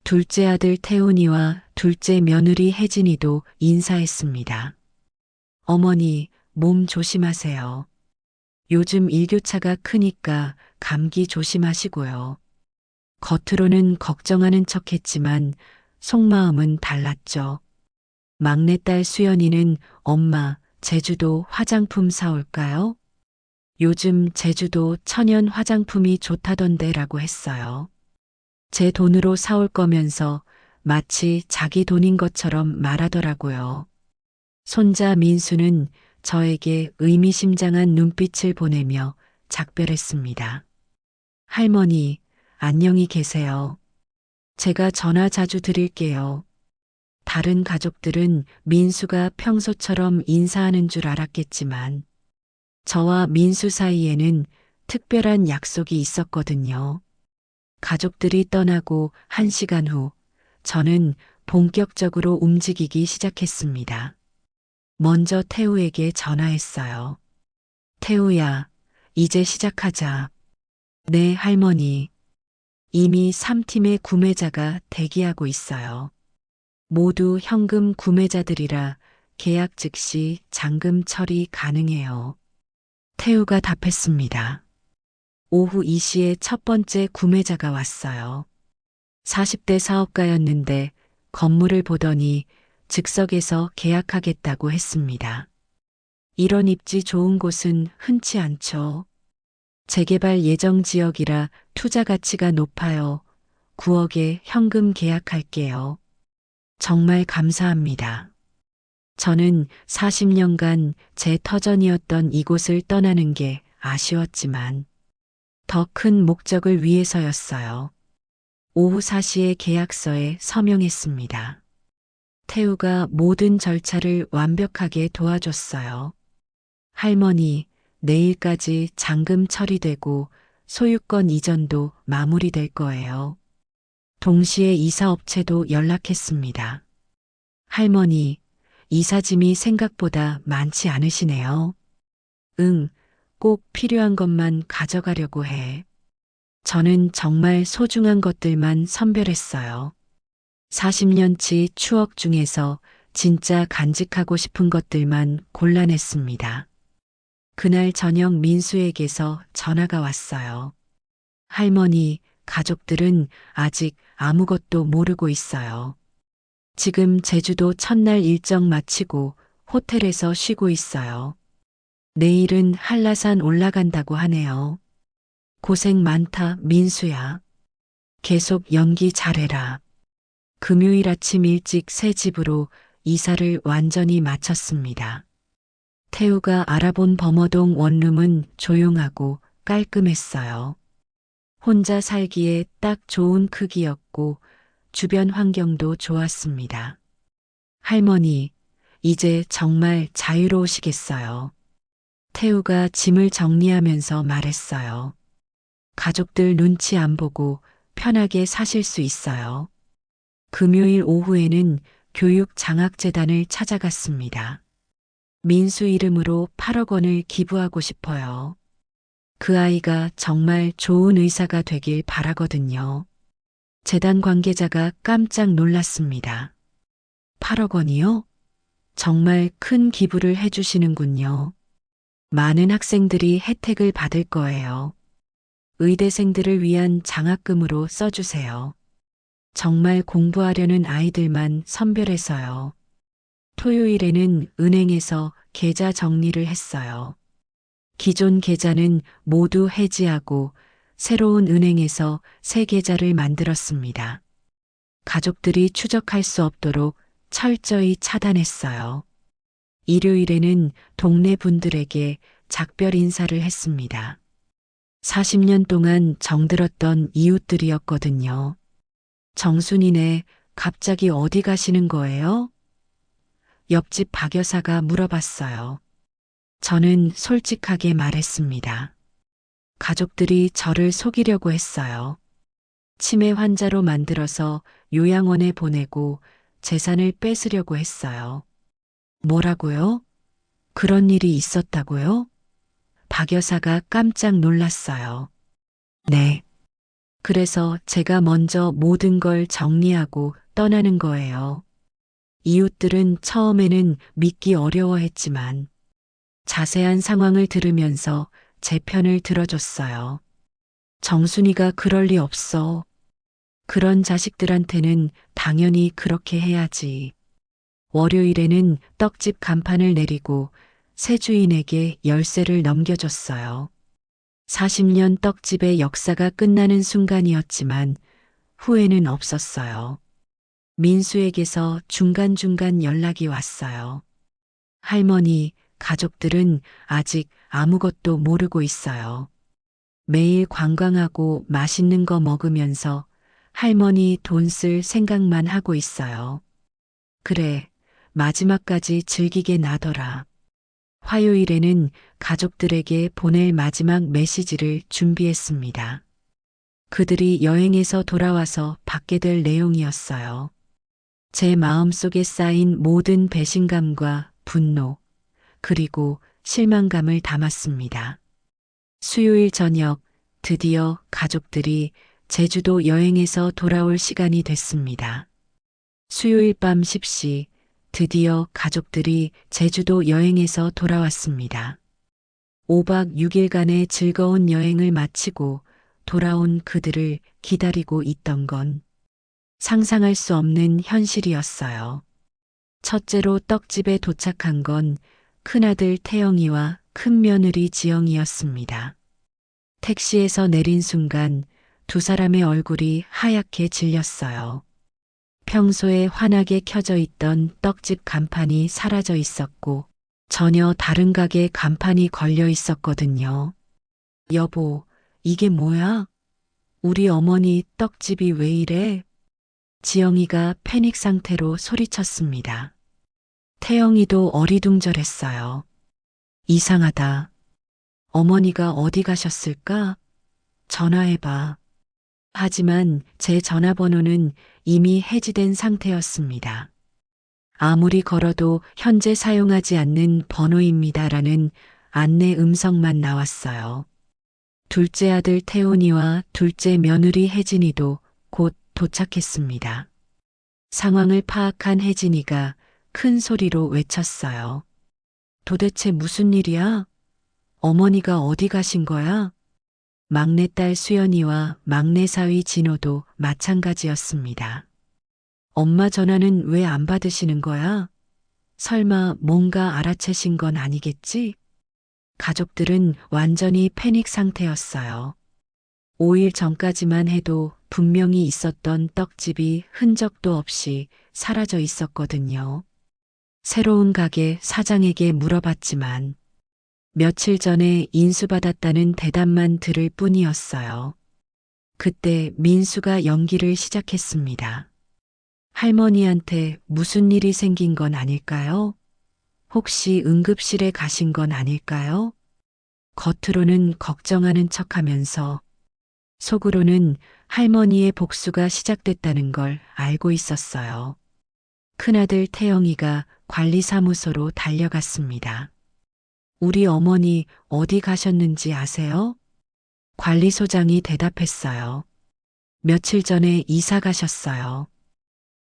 둘째 아들 태훈이와 둘째 며느리 혜진이도 인사했습니다. 어머니, 몸 조심하세요. 요즘 일교차가 크니까 감기 조심하시고요. 겉으로는 걱정하는 척 했지만 속마음은 달랐죠. 막내딸 수연이는 엄마, 제주도 화장품 사올까요? 요즘 제주도 천연 화장품이 좋다던데라고 했어요. 제 돈으로 사올 거면서 마치 자기 돈인 것처럼 말하더라고요. 손자 민수는 저에게 의미심장한 눈빛을 보내며 작별했습니다. 할머니, 안녕히 계세요. 제가 전화 자주 드릴게요. 다른 가족들은 민수가 평소처럼 인사하는 줄 알았겠지만 저와 민수 사이에는 특별한 약속이 있었거든요. 가족들이 떠나고 1시간 후 저는 본격적으로 움직이기 시작했습니다. 먼저 태우에게 전화했어요. 태우야, 이제 시작하자. 네, 할머니. 이미 3팀의 구매자가 대기하고 있어요. 모두 현금 구매자들이라 계약 즉시 잔금 처리 가능해요. 태우가 답했습니다. 오후 2시에 첫 번째 구매자가 왔어요. 40대 사업가였는데 건물을 보더니 즉석에서 계약하겠다고 했습니다. 이런 입지 좋은 곳은 흔치 않죠. 재개발 예정 지역이라 투자 가치가 높아요. 9억에 현금 계약할게요. 정말 감사합니다. 저는 40년간 제 터전이었던 이곳을 떠나는 게 아쉬웠지만 더 큰 목적을 위해서였어요. 오후 4시에 계약서에 서명했습니다. 태우가 모든 절차를 완벽하게 도와줬어요. 할머니, 내일까지 잔금 처리되고 소유권 이전도 마무리될 거예요. 동시에 이사업체도 연락했습니다. 할머니, 이사짐이 생각보다 많지 않으시네요. 응, 꼭 필요한 것만 가져가려고 해. 저는 정말 소중한 것들만 선별했어요. 40년치 추억 중에서 진짜 간직하고 싶은 것들만 골라냈습니다. 그날 저녁 민수에게서 전화가 왔어요. 할머니, 가족들은 아직 아무것도 모르고 있어요. 지금 제주도 첫날 일정 마치고 호텔에서 쉬고 있어요. 내일은 한라산 올라간다고 하네요. 고생 많다, 민수야. 계속 연기 잘해라. 금요일 아침 일찍 새 집으로 이사를 완전히 마쳤습니다. 태우가 알아본 범어동 원룸은 조용하고 깔끔했어요. 혼자 살기에 딱 좋은 크기였고 주변 환경도 좋았습니다. 할머니, 이제 정말 자유로우시겠어요. 태우가 짐을 정리하면서 말했어요. 가족들 눈치 안 보고 편하게 사실 수 있어요. 금요일 오후에는 교육장학재단을 찾아갔습니다. 민수 이름으로 8억 원을 기부하고 싶어요. 그 아이가 정말 좋은 의사가 되길 바라거든요. 재단 관계자가 깜짝 놀랐습니다. 8억 원이요? 정말 큰 기부를 해주시는군요. 많은 학생들이 혜택을 받을 거예요. 의대생들을 위한 장학금으로 써주세요. 정말 공부하려는 아이들만 선별해서요. 토요일에는 은행에서 계좌 정리를 했어요. 기존 계좌는 모두 해지하고 새로운 은행에서 새 계좌를 만들었습니다. 가족들이 추적할 수 없도록 철저히 차단했어요. 일요일에는 동네 분들에게 작별 인사를 했습니다. 40년 동안 정들었던 이웃들이었거든요. 정순이네, 갑자기 어디 가시는 거예요? 옆집 박 여사가 물어봤어요. 저는 솔직하게 말했습니다. 가족들이 저를 속이려고 했어요. 치매 환자로 만들어서 요양원에 보내고 재산을 뺏으려고 했어요. 뭐라고요? 그런 일이 있었다고요? 박 여사가 깜짝 놀랐어요. 네. 그래서 제가 먼저 모든 걸 정리하고 떠나는 거예요. 이웃들은 처음에는 믿기 어려워했지만 자세한 상황을 들으면서 제 편을 들어줬어요. 정순이가 그럴 리 없어. 그런 자식들한테는 당연히 그렇게 해야지. 월요일에는 떡집 간판을 내리고 새 주인에게 열쇠를 넘겨줬어요. 40년 떡집의 역사가 끝나는 순간이었지만 후회는 없었어요. 민수에게서 중간중간 연락이 왔어요. 할머니, 가족들은 아직 아무것도 모르고 있어요. 매일 관광하고 맛있는 거 먹으면서 할머니 돈 쓸 생각만 하고 있어요. 그래, 마지막까지 즐기게 놔둬라. 화요일에는 가족들에게 보낼 마지막 메시지를 준비했습니다. 그들이 여행에서 돌아와서 받게 될 내용이었어요. 제 마음속에 쌓인 모든 배신감과 분노, 그리고 실망감을 담았습니다. 수요일 저녁, 드디어 가족들이 제주도 여행에서 돌아올 시간이 됐습니다. 수요일 밤 10시, 드디어 가족들이 제주도 여행에서 돌아왔습니다. 5박 6일간의 즐거운 여행을 마치고 돌아온 그들을 기다리고 있던 건 상상할 수 없는 현실이었어요. 첫째로 떡집에 도착한 건 큰아들 태영이와 큰며느리 지영이었습니다. 택시에서 내린 순간 두 사람의 얼굴이 하얗게 질렸어요. 평소에 환하게 켜져 있던 떡집 간판이 사라져 있었고 전혀 다른 가게 간판이 걸려 있었거든요. 여보, 이게 뭐야? 우리 어머니 떡집이 왜 이래? 지영이가 패닉 상태로 소리쳤습니다. 태영이도 어리둥절했어요. 이상하다. 어머니가 어디 가셨을까? 전화해봐. 하지만 제 전화번호는 이미 해지된 상태였습니다. 아무리 걸어도 현재 사용하지 않는 번호입니다라는 안내 음성만 나왔어요. 둘째 아들 태훈이와 둘째 며느리 혜진이도 곧 도착했습니다. 상황을 파악한 혜진이가 큰 소리로 외쳤어요. 도대체 무슨 일이야? 어머니가 어디 가신 거야? 막내딸 수연이와 막내 사위 진호도 마찬가지였습니다. 엄마 전화는 왜 안 받으시는 거야? 설마 뭔가 알아채신 건 아니겠지? 가족들은 완전히 패닉 상태였어요. 5일 전까지만 해도 분명히 있었던 떡집이 흔적도 없이 사라져 있었거든요. 새로운 가게 사장에게 물어봤지만 며칠 전에 인수받았다는 대답만 들을 뿐이었어요. 그때 민수가 연기를 시작했습니다. 할머니한테 무슨 일이 생긴 건 아닐까요? 혹시 응급실에 가신 건 아닐까요? 겉으로는 걱정하는 척하면서 속으로는 할머니의 복수가 시작됐다는 걸 알고 있었어요. 큰아들 태영이가 관리사무소로 달려갔습니다. 우리 어머니 어디 가셨는지 아세요? 관리소장이 대답했어요. 며칠 전에 이사 가셨어요.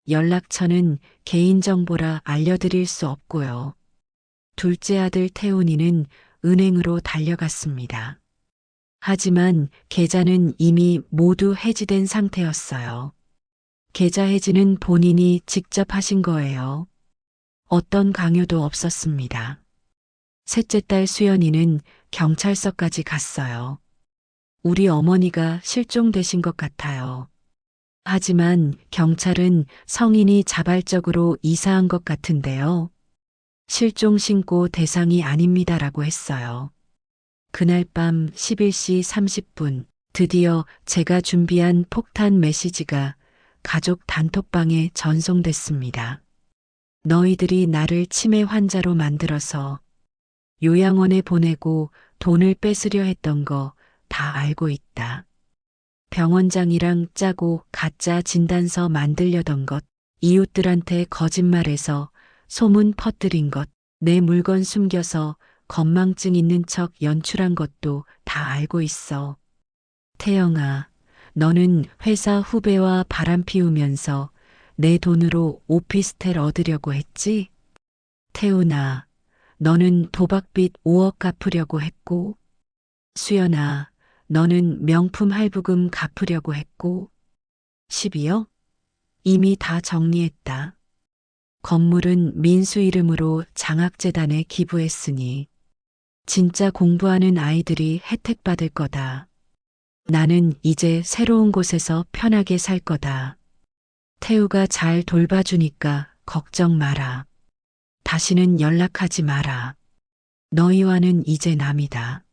연락처는 개인정보라 알려드릴 수 없고요. 둘째 아들 태훈이는 은행으로 달려갔습니다. 하지만 계좌는 이미 모두 해지된 상태였어요. 계좌 해지는 본인이 직접 하신 거예요. 어떤 강요도 없었습니다. 셋째 딸 수연이는 경찰서까지 갔어요. 우리 어머니가 실종되신 것 같아요. 하지만 경찰은 성인이 자발적으로 이사한 것 같은데요. 실종 신고 대상이 아닙니다라고 했어요. 그날 밤 11시 30분, 드디어 제가 준비한 폭탄 메시지가 가족 단톡방에 전송됐습니다. 너희들이 나를 치매 환자로 만들어서 요양원에 보내고 돈을 뺏으려 했던 거 다 알고 있다. 병원장이랑 짜고 가짜 진단서 만들려던 것, 이웃들한테 거짓말해서 소문 퍼뜨린 것, 내 물건 숨겨서 건망증 있는 척 연출한 것도 다 알고 있어. 태영아, 너는 회사 후배와 바람 피우면서 내 돈으로 오피스텔 얻으려고 했지? 태훈아, 너는 도박빚 5억 갚으려고 했고, 수연아, 너는 명품 할부금 갚으려고 했고, 12억? 이미 다 정리했다. 건물은 민수 이름으로 장학재단에 기부했으니 진짜 공부하는 아이들이 혜택 받을 거다. 나는 이제 새로운 곳에서 편하게 살 거다. 태우가 잘 돌봐주니까 걱정 마라. 다시는 연락하지 마라. 너희와는 이제 남이다.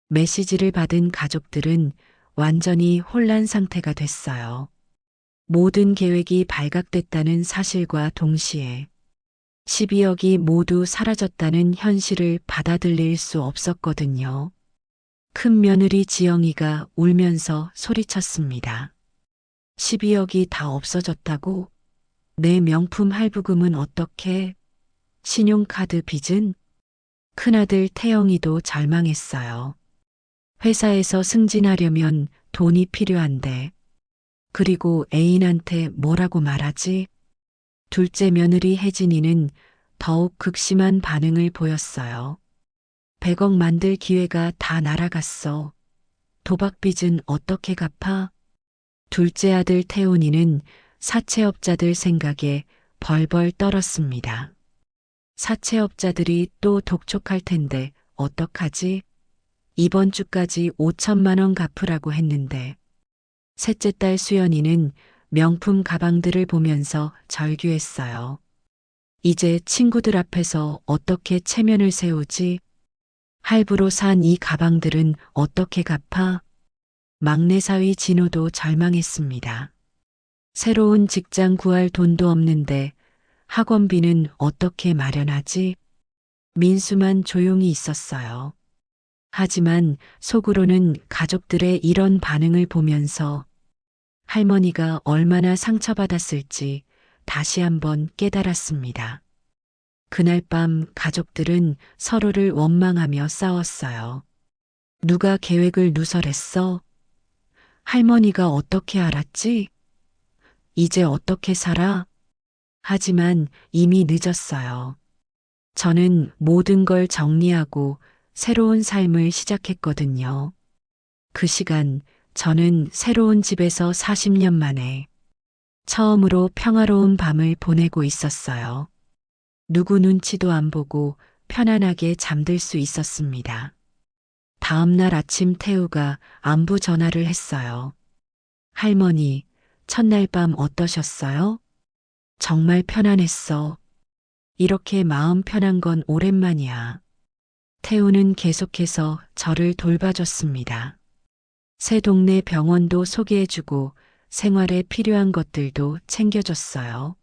메시지를 받은 가족들은 완전히 혼란 상태가 됐어요. 모든 계획이 발각됐다는 사실과 동시에 12억이 모두 사라졌다는 현실을 받아들일 수 없었거든요. 큰 며느리 지영이가 울면서 소리쳤습니다. 12억이 다 없어졌다고? 내 명품 할부금은 어떻게? 신용카드 빚은? 큰아들 태영이도 절망했어요. 회사에서 승진하려면 돈이 필요한데. 그리고 애인한테 뭐라고 말하지? 둘째 며느리 혜진이는 더욱 극심한 반응을 보였어요. 100억 만들 기회가 다 날아갔어. 도박빚은 어떻게 갚아? 둘째 아들 태훈이는 사채업자들 생각에 벌벌 떨었습니다. 사채업자들이 또 독촉할 텐데 어떡하지? 이번 주까지 5천만 원 갚으라고 했는데. 셋째 딸 수연이는 명품 가방들을 보면서 절규했어요. 이제 친구들 앞에서 어떻게 체면을 세우지? 할부로 산 이 가방들은 어떻게 갚아? 막내 사위 진호도 절망했습니다. 새로운 직장 구할 돈도 없는데 학원비는 어떻게 마련하지? 민수만 조용히 있었어요. 하지만 속으로는 가족들의 이런 반응을 보면서 할머니가 얼마나 상처받았을지 다시 한번 깨달았습니다. 그날 밤 가족들은 서로를 원망하며 싸웠어요. 누가 계획을 누설했어? 할머니가 어떻게 알았지? 이제 어떻게 살아? 하지만 이미 늦었어요. 저는 모든 걸 정리하고 새로운 삶을 시작했거든요. 그 시간 저는 새로운 집에서 40년 만에 처음으로 평화로운 밤을 보내고 있었어요. 누구 눈치도 안 보고 편안하게 잠들 수 있었습니다. 다음 날 아침 태우가 안부 전화를 했어요. 할머니, 첫날 밤 어떠셨어요? 정말 편안했어. 이렇게 마음 편한 건 오랜만이야. 태우는 계속해서 저를 돌봐줬습니다. 새 동네 병원도 소개해주고 생활에 필요한 것들도 챙겨줬어요.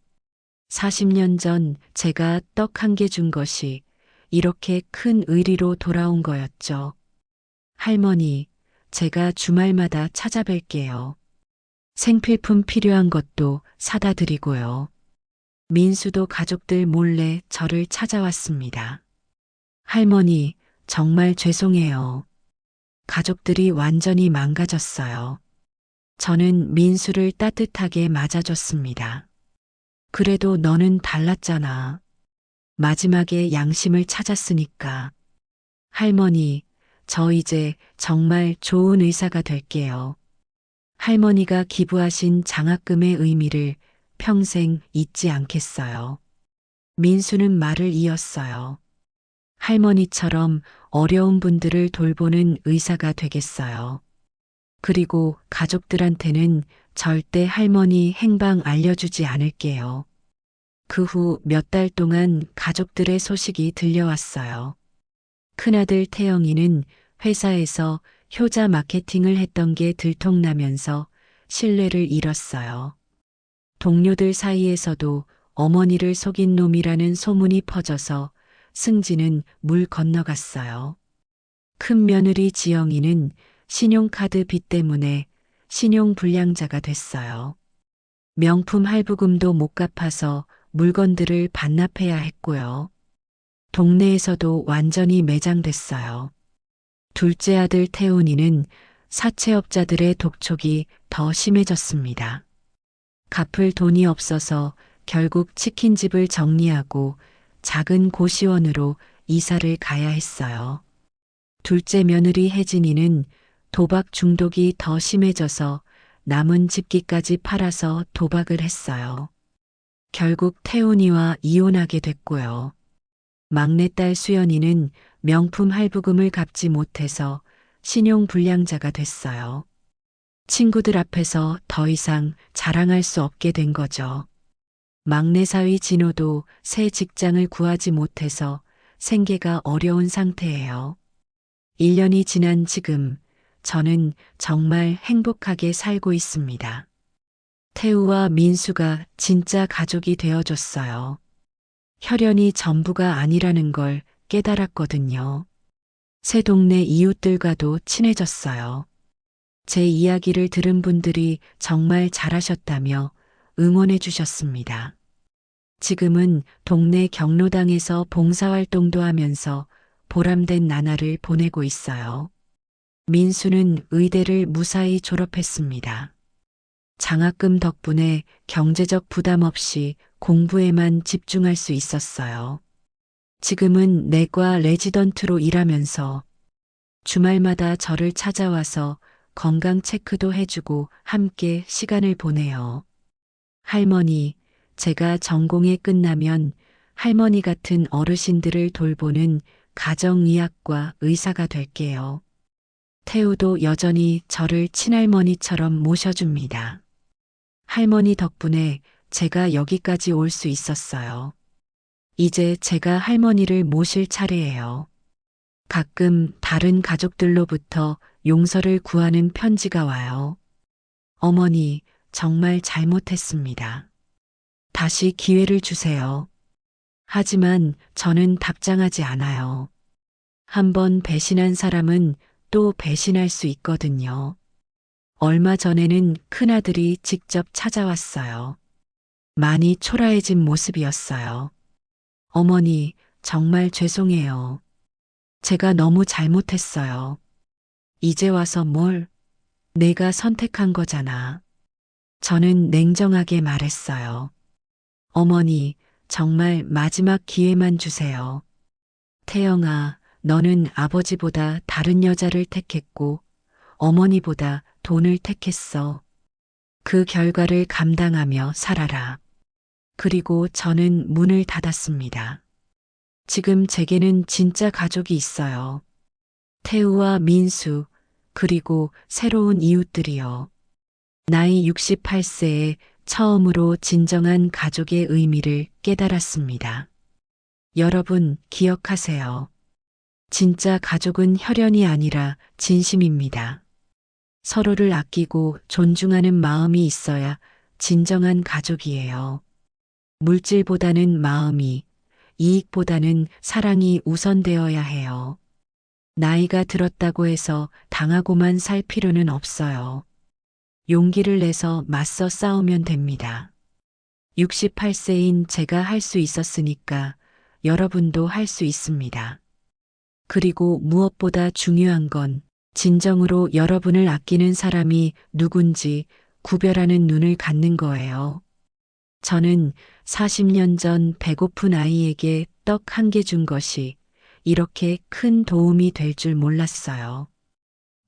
40년 전 제가 떡 한 개 준 것이 이렇게 큰 의리로 돌아온 거였죠. 할머니, 제가 주말마다 찾아뵐게요. 생필품 필요한 것도 사다 드리고요. 민수도 가족들 몰래 저를 찾아왔습니다. 할머니, 정말 죄송해요. 가족들이 완전히 망가졌어요. 저는 민수를 따뜻하게 맞아줬습니다. 그래도 너는 달랐잖아. 마지막에 양심을 찾았으니까. 할머니, 저 이제 정말 좋은 의사가 될게요. 할머니가 기부하신 장학금의 의미를 평생 잊지 않겠어요. 민수는 말을 이었어요. 할머니처럼 어려운 분들을 돌보는 의사가 되겠어요. 그리고 가족들한테는 절대 할머니 행방 알려주지 않을게요. 그 후 몇 달 동안 가족들의 소식이 들려왔어요. 큰아들 태영이는 회사에서 효자 마케팅을 했던 게 들통나면서 신뢰를 잃었어요. 동료들 사이에서도 어머니를 속인 놈이라는 소문이 퍼져서 승진은 물 건너갔어요. 큰 며느리 지영이는 신용카드 빚 때문에 신용불량자가 됐어요. 명품 할부금도 못 갚아서 물건들을 반납해야 했고요. 동네에서도 완전히 매장됐어요. 둘째 아들 태훈이는 사채업자들의 독촉이 더 심해졌습니다. 갚을 돈이 없어서 결국 치킨집을 정리하고 작은 고시원으로 이사를 가야 했어요. 둘째 며느리 혜진이는 도박 중독이 더 심해져서 남은 집기까지 팔아서 도박을 했어요. 결국 태훈이와 이혼하게 됐고요. 막내딸 수연이는 명품 할부금을 갚지 못해서 신용불량자가 됐어요. 친구들 앞에서 더 이상 자랑할 수 없게 된 거죠. 막내 사위 진호도 새 직장을 구하지 못해서 생계가 어려운 상태예요. 1년이 지난 지금 저는 정말 행복하게 살고 있습니다. 태우와 민수가 진짜 가족이 되어줬어요. 혈연이 전부가 아니라는 걸 깨달았거든요. 새 동네 이웃들과도 친해졌어요. 제 이야기를 들은 분들이 정말 잘하셨다며 응원해 주셨습니다. 지금은 동네 경로당에서 봉사활동도 하면서 보람된 나날을 보내고 있어요. 민수는 의대를 무사히 졸업했습니다. 장학금 덕분에 경제적 부담 없이 공부에만 집중할 수 있었어요. 지금은 내과 레지던트로 일하면서 주말마다 저를 찾아와서 건강 체크도 해주고 함께 시간을 보내요. 할머니, 제가 전공이 끝나면 할머니 같은 어르신들을 돌보는 가정의학과 의사가 될게요. 태우도 여전히 저를 친할머니처럼 모셔줍니다. 할머니 덕분에 제가 여기까지 올 수 있었어요. 이제 제가 할머니를 모실 차례예요. 가끔 다른 가족들로부터 용서를 구하는 편지가 와요. 어머니, 정말 잘못했습니다. 다시 기회를 주세요. 하지만 저는 답장하지 않아요. 한번 배신한 사람은 또 배신할 수 있거든요. 얼마 전에는 큰아들이 직접 찾아왔어요. 많이 초라해진 모습이었어요. 어머니, 정말 죄송해요. 제가 너무 잘못했어요. 이제 와서 뭘? 내가 선택한 거잖아. 저는 냉정하게 말했어요. 어머니, 정말 마지막 기회만 주세요. 태영아, 너는 아버지보다 다른 여자를 택했고 어머니보다 돈을 택했어. 그 결과를 감당하며 살아라. 그리고 저는 문을 닫았습니다. 지금 제게는 진짜 가족이 있어요. 태우와 민수, 그리고 새로운 이웃들이요. 나이 68세에 처음으로 진정한 가족의 의미를 깨달았습니다. 여러분, 기억하세요. 진짜 가족은 혈연이 아니라 진심입니다. 서로를 아끼고 존중하는 마음이 있어야 진정한 가족이에요. 물질보다는 마음이, 이익보다는 사랑이 우선되어야 해요. 나이가 들었다고 해서 당하고만 살 필요는 없어요. 용기를 내서 맞서 싸우면 됩니다. 68세인 제가 할 수 있었으니까 여러분도 할 수 있습니다. 그리고 무엇보다 중요한 건 진정으로 여러분을 아끼는 사람이 누군지 구별하는 눈을 갖는 거예요. 저는 40년 전 배고픈 아이에게 떡 한 개 준 것이 이렇게 큰 도움이 될 줄 몰랐어요.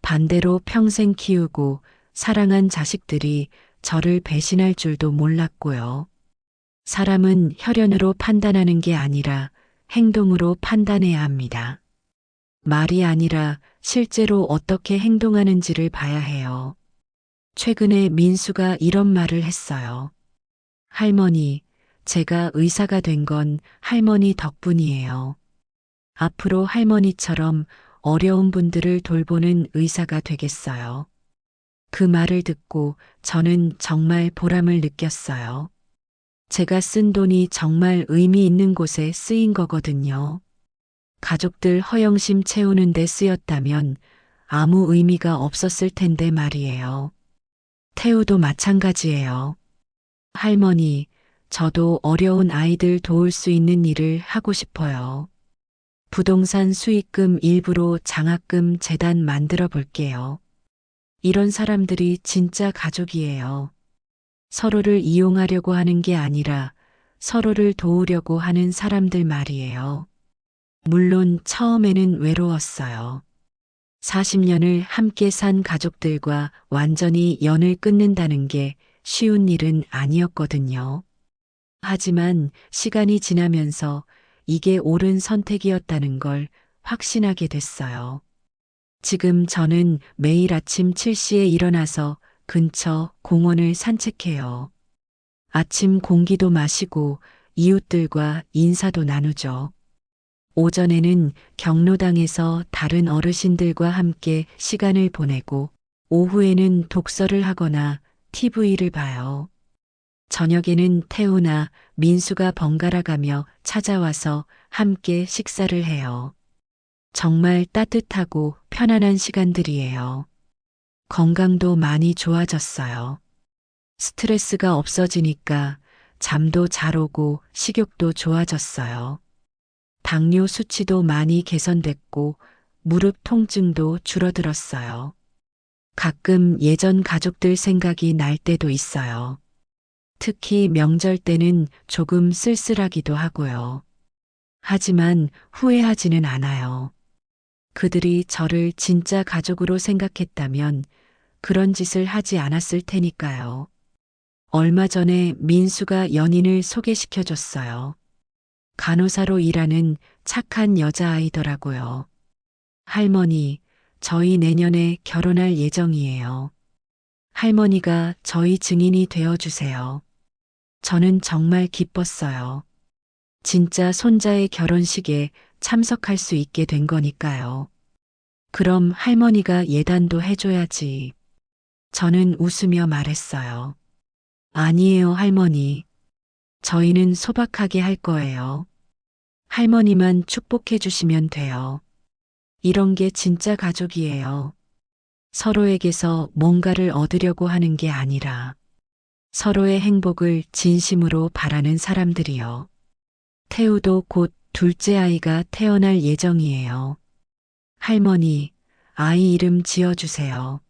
반대로 평생 키우고 사랑한 자식들이 저를 배신할 줄도 몰랐고요. 사람은 혈연으로 판단하는 게 아니라 행동으로 판단해야 합니다. 말이 아니라 실제로 어떻게 행동하는지를 봐야 해요. 최근에 민수가 이런 말을 했어요. 할머니, 제가 의사가 된 건 할머니 덕분이에요. 앞으로 할머니처럼 어려운 분들을 돌보는 의사가 되겠어요. 그 말을 듣고 저는 정말 보람을 느꼈어요. 제가 쓴 돈이 정말 의미 있는 곳에 쓰인 거거든요. 가족들 허영심 채우는 데 쓰였다면 아무 의미가 없었을 텐데 말이에요. 태우도 마찬가지예요. 할머니, 저도 어려운 아이들 도울 수 있는 일을 하고 싶어요. 부동산 수익금 일부로 장학금 재단 만들어 볼게요. 이런 사람들이 진짜 가족이에요. 서로를 이용하려고 하는 게 아니라 서로를 도우려고 하는 사람들 말이에요. 물론 처음에는 외로웠어요. 40년을 함께 산 가족들과 완전히 연을 끊는다는 게 쉬운 일은 아니었거든요. 하지만 시간이 지나면서 이게 옳은 선택이었다는 걸 확신하게 됐어요. 지금 저는 매일 아침 7시에 일어나서 근처 공원을 산책해요. 아침 공기도 마시고 이웃들과 인사도 나누죠. 오전에는 경로당에서 다른 어르신들과 함께 시간을 보내고 오후에는 독서를 하거나 TV를 봐요. 저녁에는 태우나 민수가 번갈아 가며 찾아와서 함께 식사를 해요. 정말 따뜻하고 편안한 시간들이에요. 건강도 많이 좋아졌어요. 스트레스가 없어지니까 잠도 잘 오고 식욕도 좋아졌어요. 당뇨 수치도 많이 개선됐고 무릎 통증도 줄어들었어요. 가끔 예전 가족들 생각이 날 때도 있어요. 특히 명절 때는 조금 쓸쓸하기도 하고요. 하지만 후회하지는 않아요. 그들이 저를 진짜 가족으로 생각했다면 그런 짓을 하지 않았을 테니까요. 얼마 전에 민수가 연인을 소개시켜줬어요. 간호사로 일하는 착한 여자아이더라고요. 할머니, 저희 내년에 결혼할 예정이에요. 할머니가 저희 증인이 되어주세요. 저는 정말 기뻤어요. 진짜 손자의 결혼식에 참석할 수 있게 된 거니까요. 그럼 할머니가 예단도 해줘야지. 저는 웃으며 말했어요. 아니에요, 할머니. 저희는 소박하게 할 거예요. 할머니만 축복해 주시면 돼요. 이런 게 진짜 가족이에요. 서로에게서 뭔가를 얻으려고 하는 게 아니라 서로의 행복을 진심으로 바라는 사람들이요. 태우도 곧 둘째 아이가 태어날 예정이에요. 할머니, 아이 이름 지어주세요.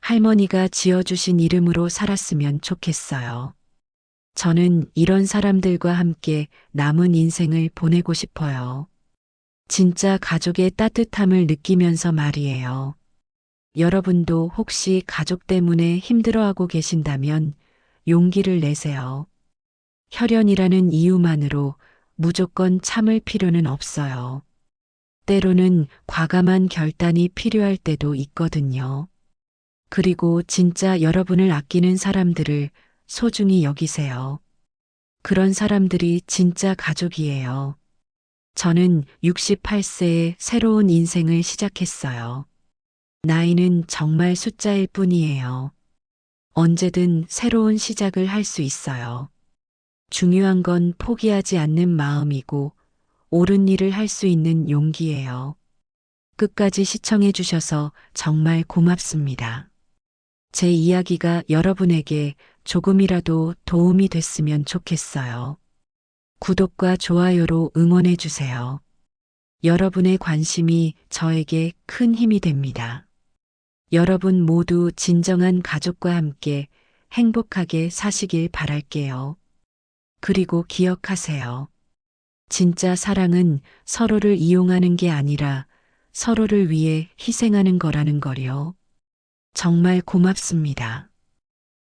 할머니가 지어주신 이름으로 살았으면 좋겠어요. 저는 이런 사람들과 함께 남은 인생을 보내고 싶어요. 진짜 가족의 따뜻함을 느끼면서 말이에요. 여러분도 혹시 가족 때문에 힘들어하고 계신다면 용기를 내세요. 혈연이라는 이유만으로 무조건 참을 필요는 없어요. 때로는 과감한 결단이 필요할 때도 있거든요. 그리고 진짜 여러분을 아끼는 사람들을 소중히 여기세요. 그런 사람들이 진짜 가족이에요. 저는 68세에 새로운 인생을 시작했어요. 나이는 정말 숫자일 뿐이에요. 언제든 새로운 시작을 할 수 있어요. 중요한 건 포기하지 않는 마음이고 옳은 일을 할 수 있는 용기예요. 끝까지 시청해 주셔서 정말 고맙습니다. 제 이야기가 여러분에게 조금이라도 도움이 됐으면 좋겠어요. 구독과 좋아요로 응원해 주세요. 여러분의 관심이 저에게 큰 힘이 됩니다. 여러분 모두 진정한 가족과 함께 행복하게 사시길 바랄게요. 그리고 기억하세요. 진짜 사랑은 서로를 이용하는 게 아니라 서로를 위해 희생하는 거라는 걸요. 정말 고맙습니다.